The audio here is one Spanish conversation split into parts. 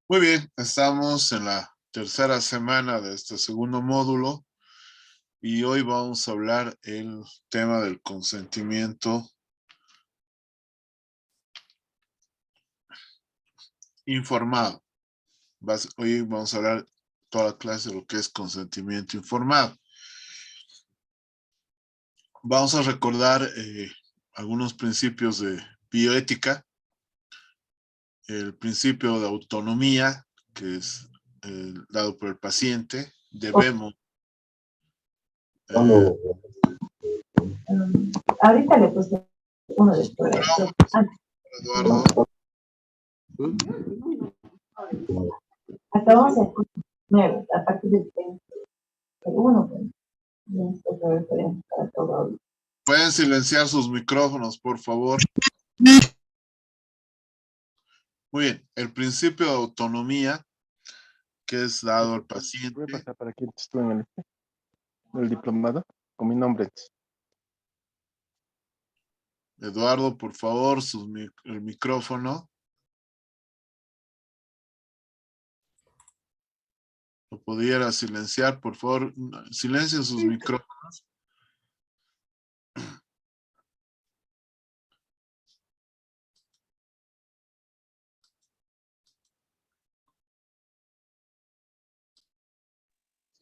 Muy bien, estamos en la tercera semana de este segundo módulo y hoy vamos a hablar el tema del consentimiento informado. Hoy vamos a hablar toda la clase de lo que es consentimiento informado. Vamos a recordar algunos principios de bioética, el principio de autonomía, que es dado por el paciente. Debemos Cuando, ahorita le puse uno de progreso. Eduardo. Acabamos de 9, a partir del 21, para todo. Pueden silenciar sus micrófonos, por favor. Muy bien, el principio de autonomía que es dado al paciente. Voy a pasar para quien estuvo en el diplomado con mi nombre. Eduardo, por favor, el micrófono. ¿Lo pudiera silenciar, por favor? Silencien sus micrófonos.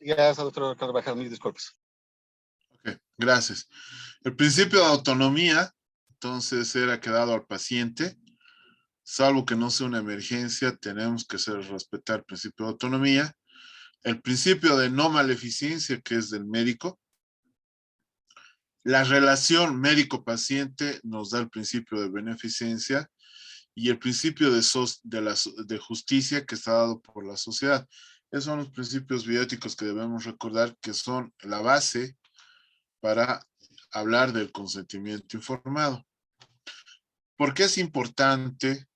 Gracias, doctor Carvajal, mis disculpas. Ok, gracias. El principio de autonomía, entonces, era quedado al paciente. Salvo que no sea una emergencia, tenemos que respetar el principio de autonomía. El principio de no maleficencia, que es del médico. La relación médico-paciente nos da el principio de beneficencia y el principio de justicia que está dado por la sociedad. Esos son los principios bioéticos que debemos recordar que son la base para hablar del consentimiento informado. ¿Por qué es importante?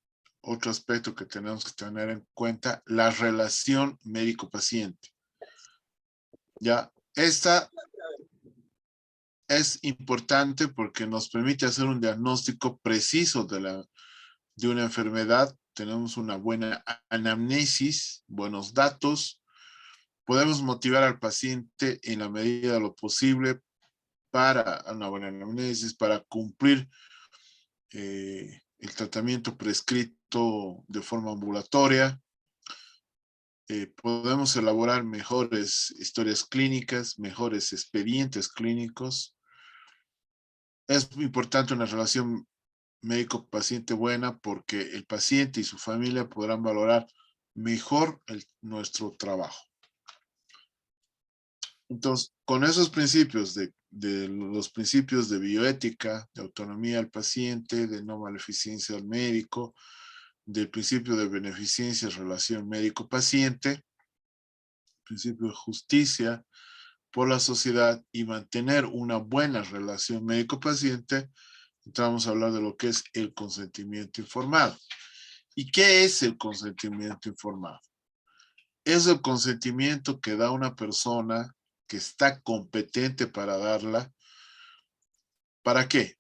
Otro aspecto que tenemos que tener en cuenta, la relación médico-paciente. Ya, esta es importante porque nos permite hacer un diagnóstico preciso de una enfermedad. Tenemos una buena anamnesis, buenos datos. Podemos motivar al paciente en la medida de lo posible para una buena anamnesis, para cumplir el tratamiento prescrito de forma ambulatoria. Podemos elaborar mejores historias clínicas, mejores expedientes clínicos. Es muy importante una relación médico-paciente buena porque el paciente y su familia podrán valorar mejor nuestro trabajo. Entonces, con esos principios de los principios de bioética, de autonomía al paciente, de no maleficencia al médico, del principio de beneficencia, relación médico-paciente, principio de justicia por la sociedad y mantener una buena relación médico-paciente, entramos a hablar de lo que es el consentimiento informado. ¿Y qué es el consentimiento informado? Es el consentimiento que da una persona que está competente para darla. ¿Para qué?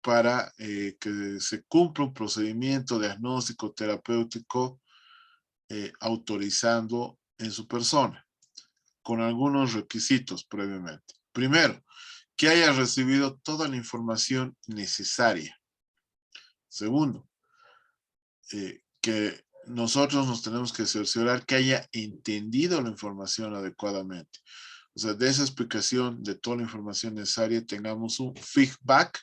Para que se cumpla un procedimiento diagnóstico terapéutico autorizando en su persona, con algunos requisitos previamente. Primero, que haya recibido toda la información necesaria. Segundo, que nosotros nos tenemos que cerciorar que haya entendido la información adecuadamente. O sea, de esa explicación de toda la información necesaria tengamos un feedback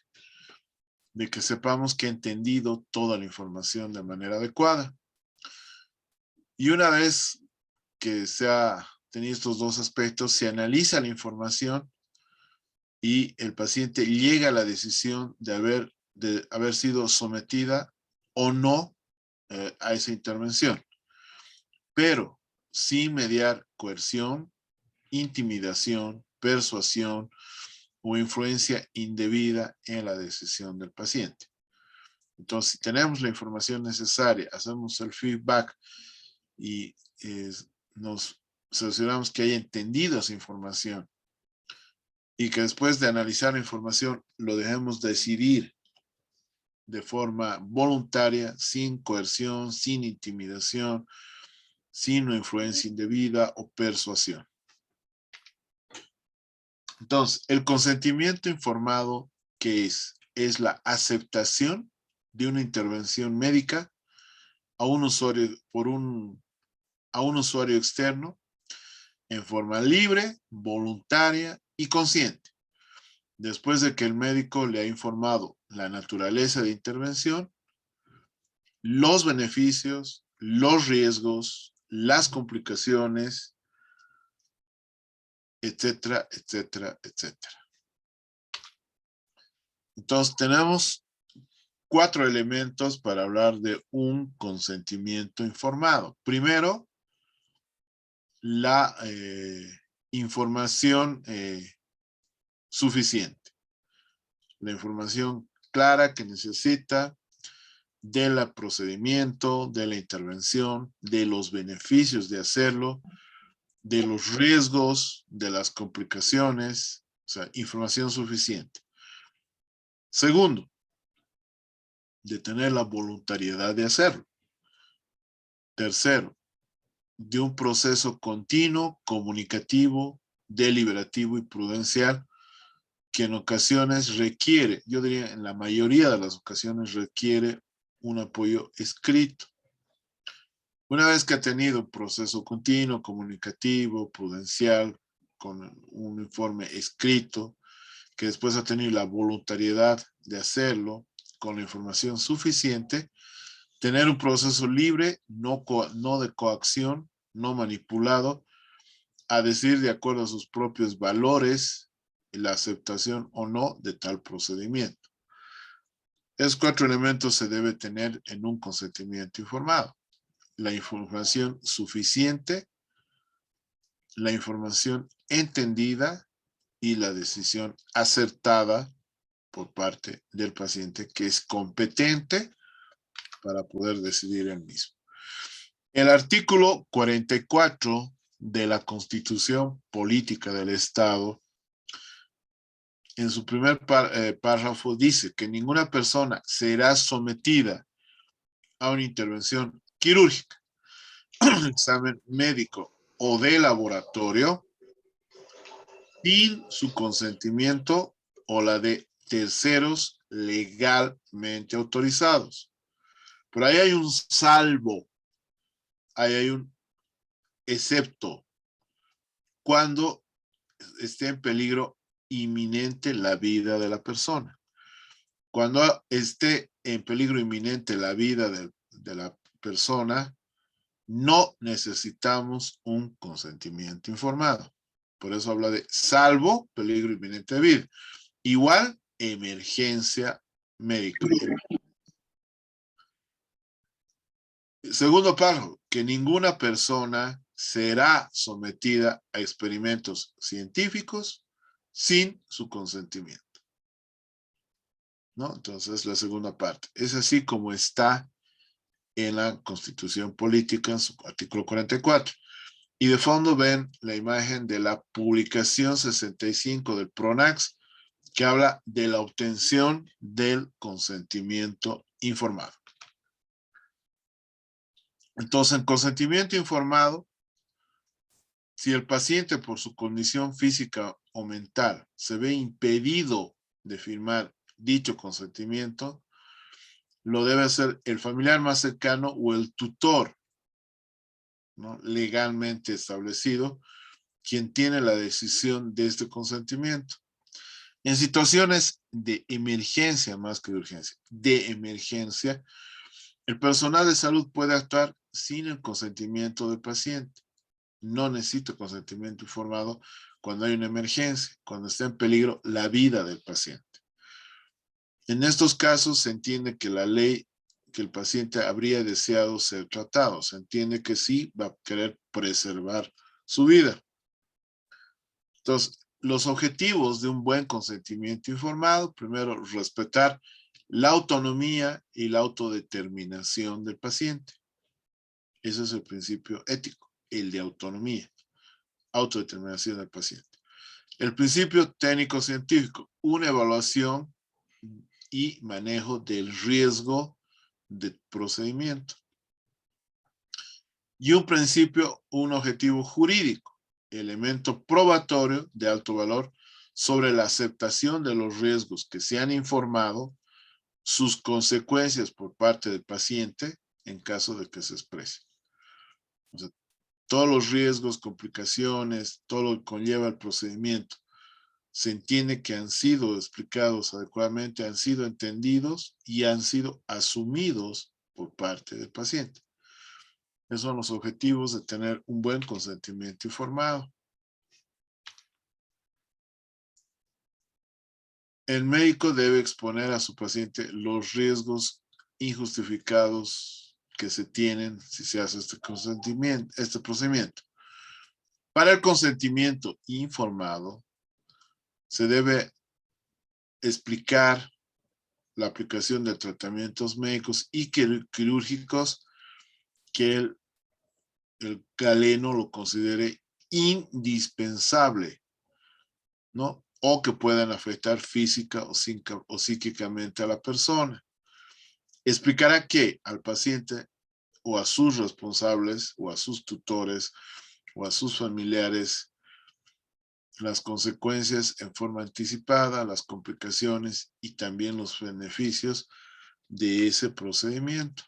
de que sepamos que ha entendido toda la información de manera adecuada. Y una vez que se ha tenido estos dos aspectos, se analiza la información y el paciente llega a la decisión de haber sido sometida o no a esa intervención, pero sin mediar coerción, intimidación, persuasión o influencia indebida en la decisión del paciente. Entonces, si tenemos la información necesaria, hacemos el feedback y nos cercioramos que haya entendido esa información y que después de analizar la información lo dejemos decidir de forma voluntaria, sin coerción, sin intimidación, sin influencia indebida o persuasión. Entonces, el consentimiento informado, ¿qué es? Es la aceptación de una intervención médica a un usuario a un usuario externo en forma libre, voluntaria y consciente, después de que el médico le ha informado la naturaleza de intervención, los beneficios, los riesgos, las complicaciones, etcétera, etcétera, etcétera. Entonces tenemos 4 elementos para hablar de un consentimiento informado. Primero, la información suficiente. La información clara que necesita del procedimiento, de la intervención, de los beneficios de hacerlo, de los riesgos, de las complicaciones, o sea, información suficiente. Segundo, de tener la voluntariedad de hacerlo. Tercero, de un proceso continuo, comunicativo, deliberativo y prudencial que en ocasiones requiere, yo diría en la mayoría de las ocasiones requiere un apoyo escrito. Una vez que ha tenido un proceso continuo, comunicativo, prudencial, con un informe escrito, que después ha tenido la voluntariedad de hacerlo con la información suficiente, tener un proceso libre, no de coacción, no manipulado, a decir de acuerdo a sus propios valores, la aceptación o no de tal procedimiento. Esos 4 elementos se debe tener en un consentimiento informado. La información suficiente, la información entendida y la decisión acertada por parte del paciente que es competente para poder decidir él mismo. El artículo 44 de la Constitución Política del Estado, en su primer párrafo dice que ninguna persona será sometida a una intervención quirúrgica, examen médico o de laboratorio sin su consentimiento o la de terceros legalmente autorizados. Pero ahí hay un salvo, ahí hay un excepto, cuando esté en peligro inminente la vida de la persona. Cuando esté en peligro inminente la vida de la persona, no necesitamos un consentimiento informado. Por eso habla de salvo peligro inminente de vida. Igual, emergencia médica. Segundo párrafo, que ninguna persona será sometida a experimentos científicos sin su consentimiento. ¿No? Entonces, la segunda parte. Es así como está en la Constitución Política, en su artículo 44. Y de fondo ven la imagen de la publicación 65 del PRONAX, que habla de la obtención del consentimiento informado. Entonces, en consentimiento informado, si el paciente por su condición física o mental se ve impedido de firmar dicho consentimiento, lo debe hacer el familiar más cercano o el tutor, ¿no?, legalmente establecido, quien tiene la decisión de este consentimiento. En situaciones de emergencia, más que de urgencia, de emergencia, el personal de salud puede actuar sin el consentimiento del paciente. No necesita consentimiento informado cuando hay una emergencia, cuando está en peligro la vida del paciente. En estos casos se entiende que la ley, que el paciente habría deseado ser tratado, se entiende que sí va a querer preservar su vida. Entonces, los objetivos de un buen consentimiento informado, primero, respetar la autonomía y la autodeterminación del paciente. Ese es el principio ético, el de autonomía, autodeterminación del paciente. El principio técnico-científico, una evaluación y manejo del riesgo del procedimiento. Y un principio, un objetivo jurídico, elemento probatorio de alto valor sobre la aceptación de los riesgos que se han informado, sus consecuencias por parte del paciente en caso de que se exprese. O sea, todos los riesgos, complicaciones, todo lo que conlleva el procedimiento, se entiende que han sido explicados adecuadamente, han sido entendidos y han sido asumidos por parte del paciente. Esos son los objetivos de tener un buen consentimiento informado. El médico debe exponer a su paciente los riesgos injustificados que se tienen si se hace este procedimiento. Para el consentimiento informado, se debe explicar la aplicación de tratamientos médicos y quirúrgicos que el galeno lo considere indispensable, ¿no? O que puedan afectar física o psíquicamente a la persona. Explicará que al paciente o a sus responsables o a sus tutores o a sus familiares las consecuencias en forma anticipada, las complicaciones y también los beneficios de ese procedimiento.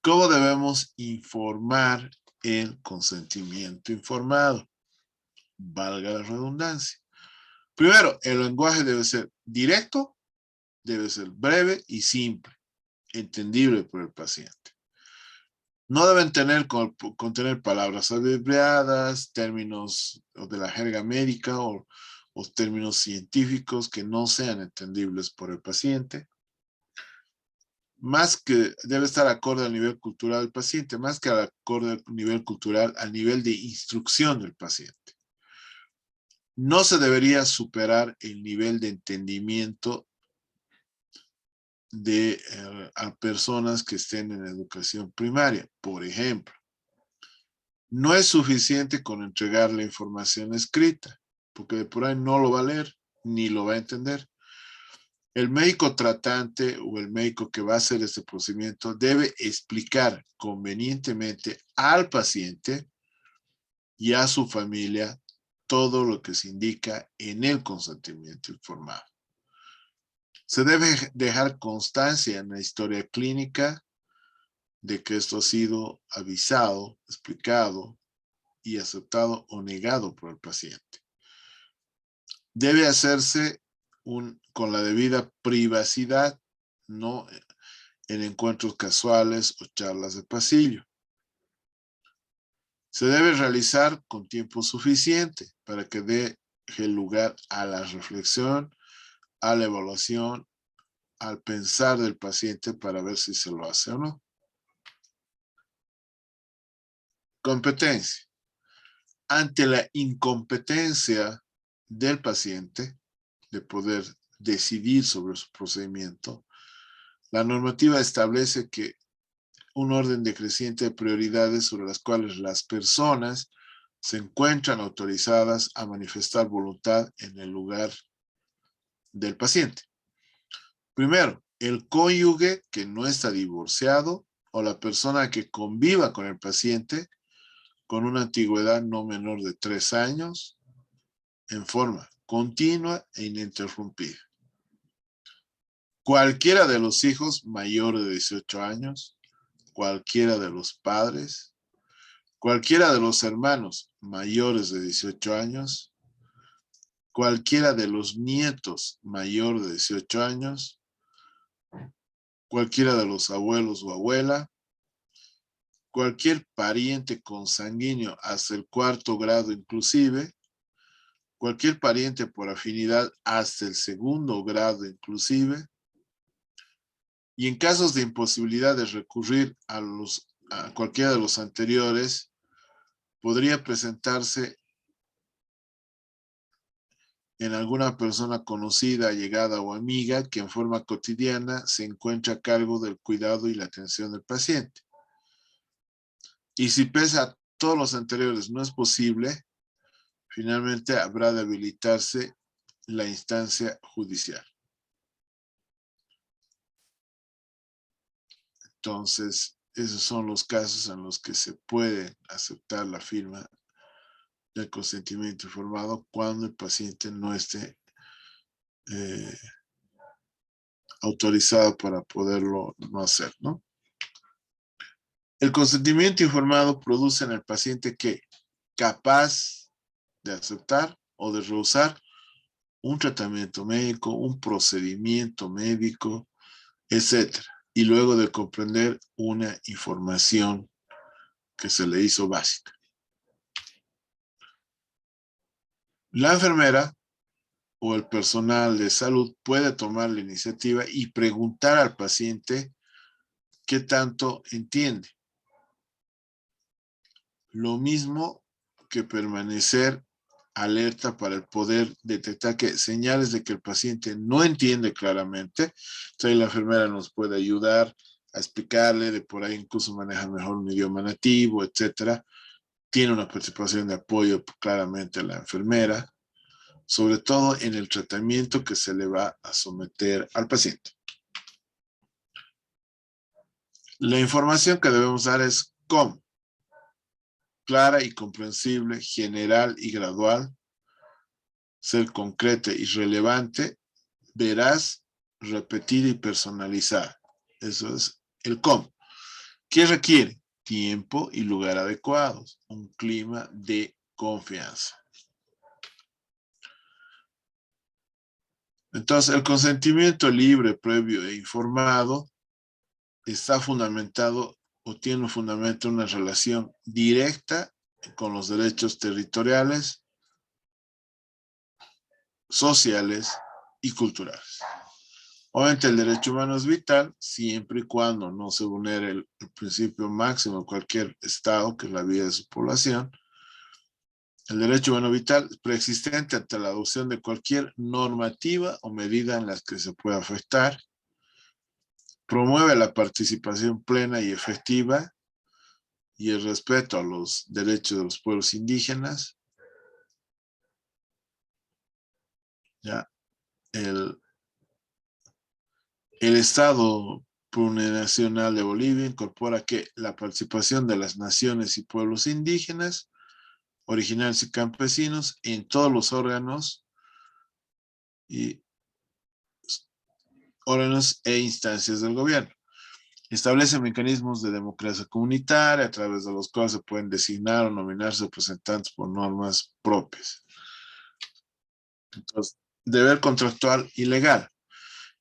¿Cómo debemos informar el consentimiento informado? Valga la redundancia. Primero, el lenguaje debe ser directo, debe ser breve y simple, entendible por el paciente. No deben contener palabras abreviadas, términos de la jerga médica o términos científicos que no sean entendibles por el paciente. Más que debe estar acorde al nivel cultural del paciente, más que acorde al nivel cultural, al nivel de instrucción del paciente. No se debería superar el nivel de entendimiento a personas que estén en educación primaria. Por ejemplo, no es suficiente con entregar la información escrita, porque de por ahí no lo va a leer, ni lo va a entender. El médico tratante o el médico que va a hacer este procedimiento debe explicar convenientemente al paciente y a su familia todo lo que se indica en el consentimiento informado. Se debe dejar constancia en la historia clínica de que esto ha sido avisado, explicado y aceptado o negado por el paciente. Debe hacerse con la debida privacidad, no en encuentros casuales o charlas de pasillo. Se debe realizar con tiempo suficiente para que deje lugar a la reflexión, a la evaluación, al pensar del paciente para ver si se lo hace o no. Competencia. Ante la incompetencia del paciente de poder decidir sobre su procedimiento, la normativa establece que un orden decreciente de prioridades sobre las cuales las personas se encuentran autorizadas a manifestar voluntad en el lugar del paciente. Primero, el cónyuge que no está divorciado o la persona que conviva con el paciente con una antigüedad no menor de 3 años en forma continua e ininterrumpida. Cualquiera de los hijos mayores de 18 años, cualquiera de los padres, cualquiera de los hermanos mayores de 18 años, cualquiera de los nietos mayores de 18 años, cualquiera de los abuelos o abuela, cualquier pariente consanguíneo hasta el 4º grado inclusive, cualquier pariente por afinidad hasta el 2º grado inclusive, y en casos de imposibilidad de recurrir a cualquiera de los anteriores, podría presentarse en alguna persona conocida, allegada o amiga que en forma cotidiana se encuentra a cargo del cuidado y la atención del paciente. Y si pese a todos los anteriores no es posible, finalmente habrá de habilitarse la instancia judicial. Entonces, esos son los casos en los que se puede aceptar la firma del consentimiento informado cuando el paciente no esté autorizado para poderlo no hacer, ¿no? El consentimiento informado produce en el paciente que capaz de aceptar o de rehusar un tratamiento médico, un procedimiento médico, etcétera, y luego de comprender una información que se le hizo básica. La enfermera o el personal de salud puede tomar la iniciativa y preguntar al paciente qué tanto entiende. Lo mismo que permanecer alerta para el poder detectar que señales de que el paciente no entiende claramente. Entonces la enfermera nos puede ayudar a explicarle, de por ahí incluso maneja mejor un idioma nativo, etcétera. Tiene una participación de apoyo claramente a la enfermera, sobre todo en el tratamiento que se le va a someter al paciente. La información que debemos dar es cómo. Clara y comprensible, general y gradual, ser concreta y relevante, veraz, repetida y personalizada. Eso es el cómo. ¿Qué requiere? Tiempo y lugar adecuados, un clima de confianza. Entonces, el consentimiento libre, previo e informado está fundamentado o tiene un fundamento en una relación directa con los derechos territoriales, sociales y culturales. Obviamente el derecho humano es vital siempre y cuando no se vulnere el principio máximo de cualquier estado, que es la vida de su población. El derecho humano vital es preexistente ante la adopción de cualquier normativa o medida en la que se pueda afectar. Promueve la participación plena y efectiva y el respeto a los derechos de los pueblos indígenas. ¿Ya? El Estado Plurinacional de Bolivia incorpora que la participación de las naciones y pueblos indígenas, originarios y campesinos en todos los órganos e instancias del gobierno. Establece mecanismos de democracia comunitaria a través de los cuales se pueden designar o nominarse representantes por normas propias. Entonces, deber contractual y legal.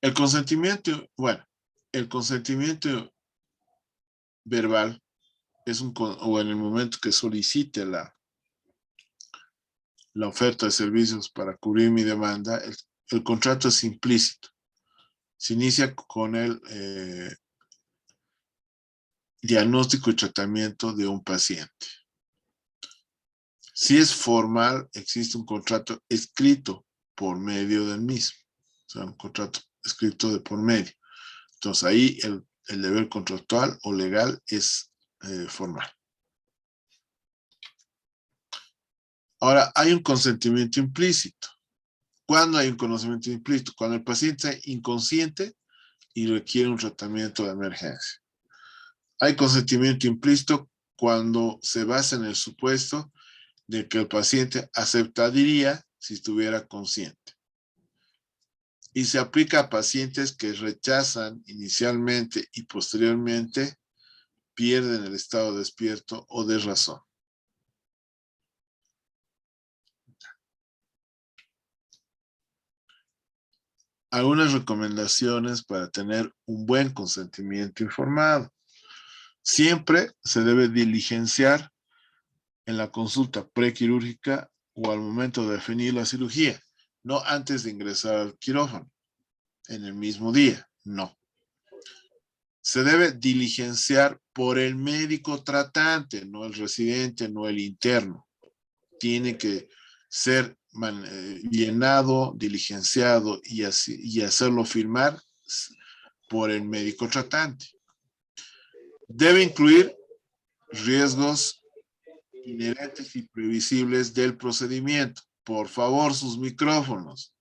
El consentimiento, el consentimiento verbal es o en el momento que solicite la oferta de servicios para cubrir mi demanda, el contrato es implícito. Se inicia con el diagnóstico y tratamiento de un paciente. Si es formal, existe un contrato escrito por medio del mismo. O sea, un contrato escrito de por medio. Entonces ahí el deber contractual o legal es formal. Ahora, hay un consentimiento implícito. ¿Cuándo hay un consentimiento implícito? Cuando el paciente es inconsciente y requiere un tratamiento de emergencia. Hay consentimiento implícito cuando se basa en el supuesto de que el paciente aceptaría si estuviera consciente. Y se aplica a pacientes que rechazan inicialmente y posteriormente pierden el estado despierto o de razón. Algunas recomendaciones para tener un buen consentimiento informado. Siempre se debe diligenciar en la consulta prequirúrgica o al momento de definir la cirugía, no antes de ingresar al quirófano, en el mismo día, no. Se debe diligenciar por el médico tratante, no el residente, no el interno. Tiene que ser llenado, diligenciado y hacerlo firmar por el médico tratante. Debe incluir riesgos inherentes y previsibles del procedimiento. Por favor, sus micrófonos.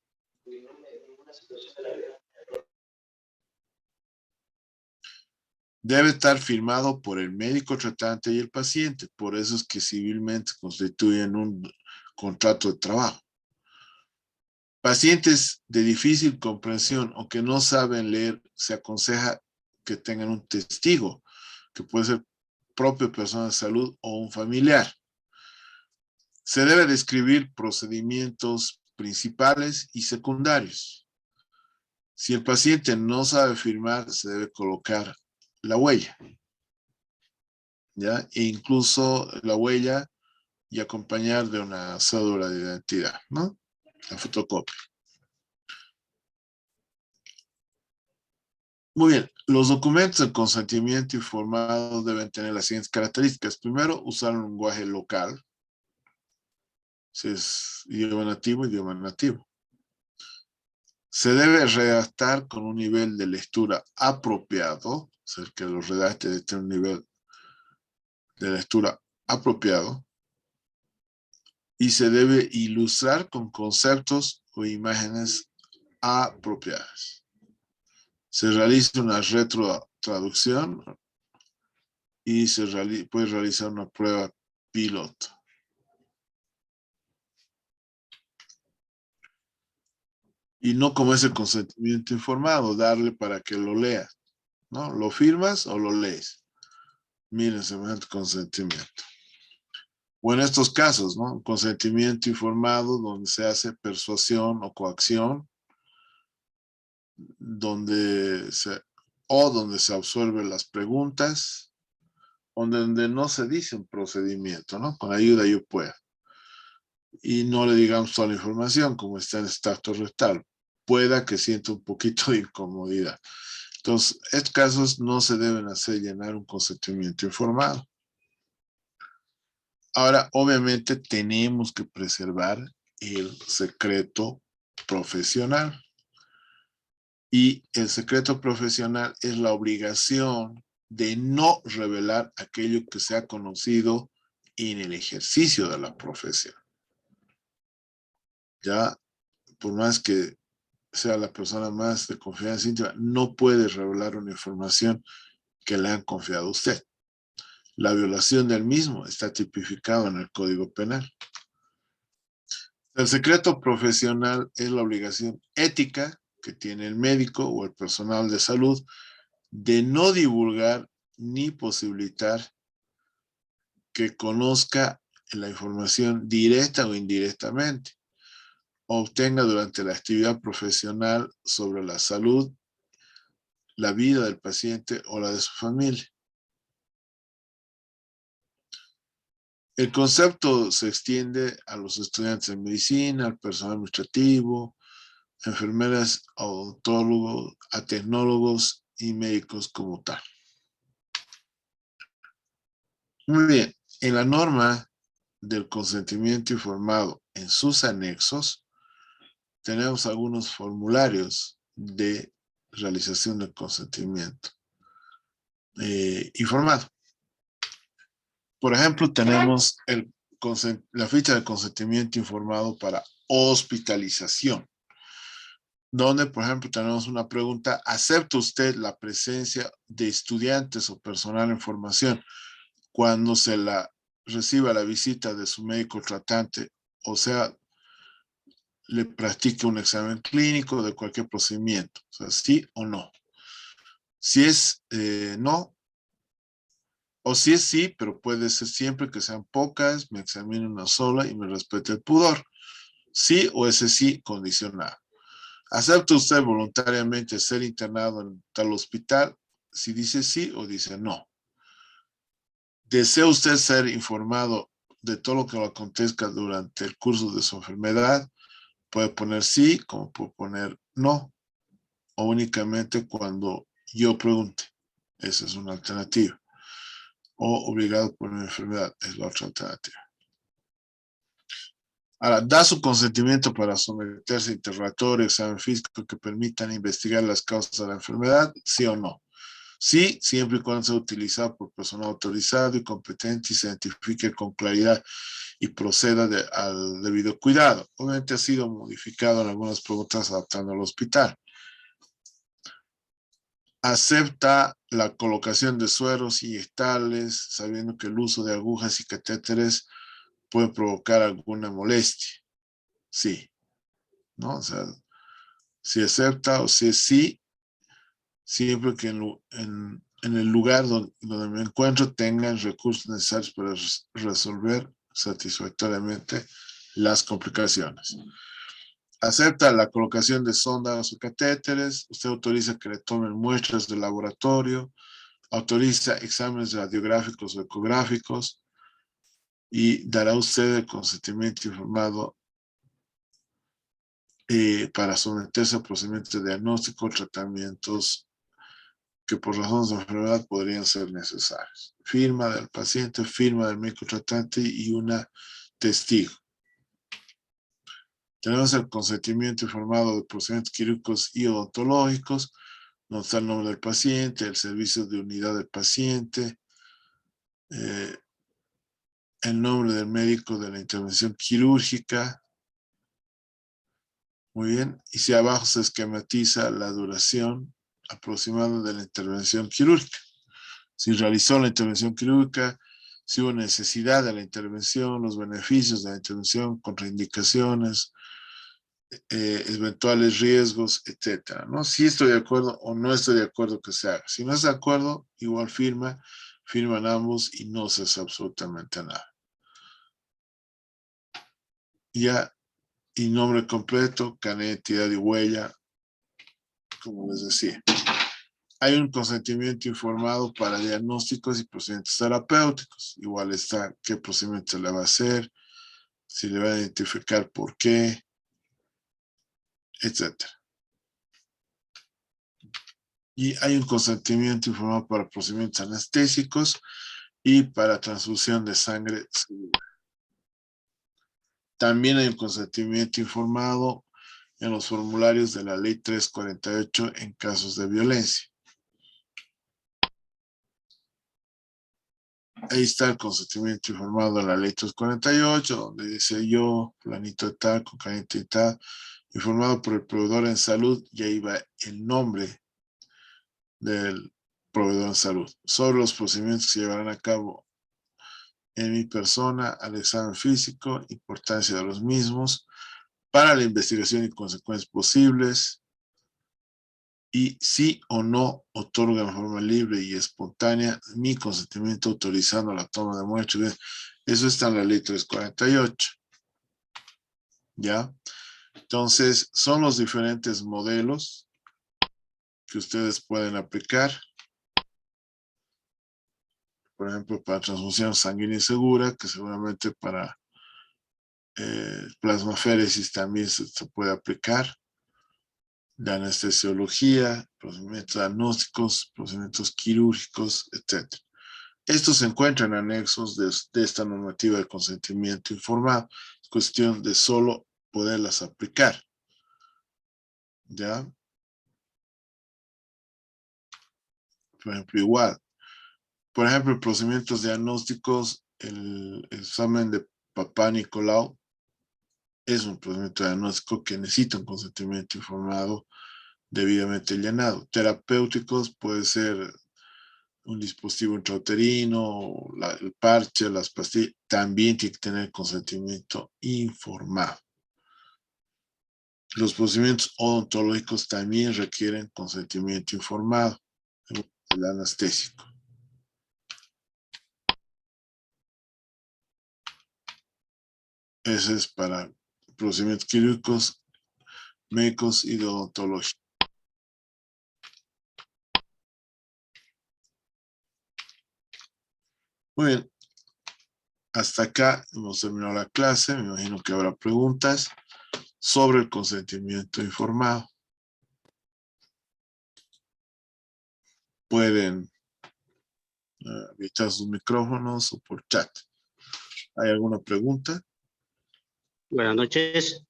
Debe estar firmado por el médico tratante y el paciente. Por eso es que civilmente constituyen un contrato de trabajo. Pacientes de difícil comprensión o que no saben leer, se aconseja que tengan un testigo, que puede ser propia persona de salud o un familiar. Se debe describir procedimientos principales y secundarios. Si el paciente no sabe firmar, se debe colocar la huella, ¿ya? E incluso la huella y acompañar de una cédula de identidad, ¿no? La fotocopia. Muy bien, los documentos de consentimiento informado deben tener las siguientes características. Primero, usar un lenguaje local, si es idioma nativo. Se debe redactar con un nivel de lectura apropiado, o sea, que los redacte debe tener un nivel de lectura apropiado, y se debe ilustrar con conceptos o imágenes apropiadas. Se realiza una retrotraducción y puede realizar una prueba piloto. Y no como ese consentimiento informado, darle para que lo lea, ¿no? ¿Lo firmas o lo lees? Miren, semejante consentimiento. O en estos casos, ¿no? Consentimiento informado donde se hace persuasión o coacción, donde se absuelven las preguntas, o donde no se dice un procedimiento, ¿no? Con ayuda yo pueda. Y no le digamos toda la información como está en este acto rectal. Pueda que sienta un poquito de incomodidad. Entonces, estos casos no se deben hacer llenar un consentimiento informado. Ahora, obviamente, tenemos que preservar el secreto profesional. Y el secreto profesional es la obligación de no revelar aquello que se ha conocido en el ejercicio de la profesión. Ya, por más que sea la persona más de confianza íntima, no puede revelar una información que le han confiado a usted. La violación del mismo está tipificado en el Código Penal. El secreto profesional es la obligación ética que tiene el médico o el personal de salud de no divulgar ni posibilitar que conozca la información directa o indirectamente, o obtenga durante la actividad profesional sobre la salud, la vida del paciente o la de su familia. El concepto se extiende a los estudiantes de medicina, al personal administrativo, enfermeras, odontólogos, a tecnólogos y médicos como tal. Muy bien, en la norma del consentimiento informado en sus anexos, tenemos algunos formularios de realización del consentimiento informado. Por ejemplo, tenemos la ficha de consentimiento informado para hospitalización, donde, por ejemplo, tenemos una pregunta: ¿acepta usted la presencia de estudiantes o personal en formación cuando se reciba la visita de su médico tratante, o sea, le practique un examen clínico de cualquier procedimiento? O sea, sí o no. Si es no, o si es sí, pero puede ser siempre que sean pocas, me examine una sola y me respete el pudor. Sí o ese sí condicionado. ¿Acepta usted voluntariamente ser internado en tal hospital? Si dice sí o dice no. ¿Desea usted ser informado de todo lo que le acontezca durante el curso de su enfermedad? Puede poner sí, como puede poner no, o únicamente cuando yo pregunte. Esa es una alternativa. O obligado por una enfermedad, es la otra alternativa. Ahora, ¿da su consentimiento para someterse a interrogatorio, examen físico que permitan investigar las causas de la enfermedad? ¿Sí o no? Sí, siempre y cuando sea utilizado por personal autorizado y competente y se identifique con claridad y proceda al debido cuidado. Obviamente ha sido modificado en algunas preguntas adaptando al hospital. acepta la colocación de sueros inyectables, sabiendo que el uso de agujas y catéteres puede provocar alguna molestia. Sí, ¿no? O sea, si acepta o si es sí, siempre que en el lugar donde me encuentro tengan recursos necesarios para resolver satisfactoriamente las complicaciones. Acepta la colocación de sondas o catéteres. Usted autoriza que le tomen muestras del laboratorio. Autoriza exámenes radiográficos o ecográficos. Y dará usted el consentimiento informado para someterse a procedimientos de diagnóstico o tratamientos que por razones de enfermedad podrían ser necesarios. Firma del paciente, firma del médico tratante y una testigo. Tenemos el consentimiento informado de procedimientos quirúrgicos y odontológicos, donde está el nombre del paciente, el servicio de unidad del paciente, el nombre del médico de la intervención quirúrgica. Muy bien. Y si abajo se esquematiza la duración aproximada de la intervención quirúrgica. Si realizó la intervención quirúrgica, si hubo necesidad de la intervención, los beneficios de la intervención, contraindicaciones, eventuales riesgos, etcétera, ¿no? Si estoy de acuerdo o no estoy de acuerdo que se haga. Si no está de acuerdo, igual firman ambos y no se hace absolutamente nada. Ya, y nombre completo, carnet de identidad y huella, como les decía. Hay un consentimiento informado para diagnósticos y procedimientos terapéuticos. Igual está qué procedimiento se le va a hacer, si le va a identificar por qué, etcétera. Y hay un consentimiento informado para procedimientos anestésicos y para transfusión de sangre segura. También hay un consentimiento informado en los formularios de la Ley 348 en casos de violencia. Ahí está el consentimiento informado de la Ley 348, donde dice yo, planito de tal, con canito y tal, informado por el proveedor en salud, y ahí va el nombre del proveedor en salud, sobre los procedimientos que se llevarán a cabo en mi persona, al examen físico, importancia de los mismos, para la investigación y consecuencias posibles, y sí o no otorga en forma libre y espontánea mi consentimiento autorizando la toma de muestras. Eso está en la Ley 348. ¿Ya? Entonces, son los diferentes modelos que ustedes pueden aplicar. Por ejemplo, para transfusión sanguínea segura, que seguramente para plasmaféresis también se puede aplicar. De anestesiología, procedimientos diagnósticos, procedimientos quirúrgicos, etc. Estos se encuentran en anexos de esta normativa de consentimiento informado. Es cuestión de solo poderlas aplicar. ¿Ya? Por ejemplo, igual. Por ejemplo, procedimientos diagnósticos, el examen de Papá Nicolau es un procedimiento diagnóstico que necesita un consentimiento informado debidamente llenado. Terapéuticos puede ser un dispositivo intrauterino, el parche, las pastillas, también tiene que tener consentimiento informado. Los procedimientos odontológicos también requieren consentimiento informado, el anestésico. Ese es para procedimientos quirúrgicos, médicos y de odontología. Muy bien. Hasta acá hemos terminado la clase. Me imagino que habrá preguntas sobre el consentimiento informado. Pueden habilitar sus micrófonos o por chat. ¿Hay alguna pregunta? Buenas noches.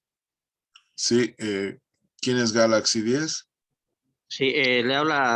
Sí. ¿Quién es Galaxy 10? Sí, le habla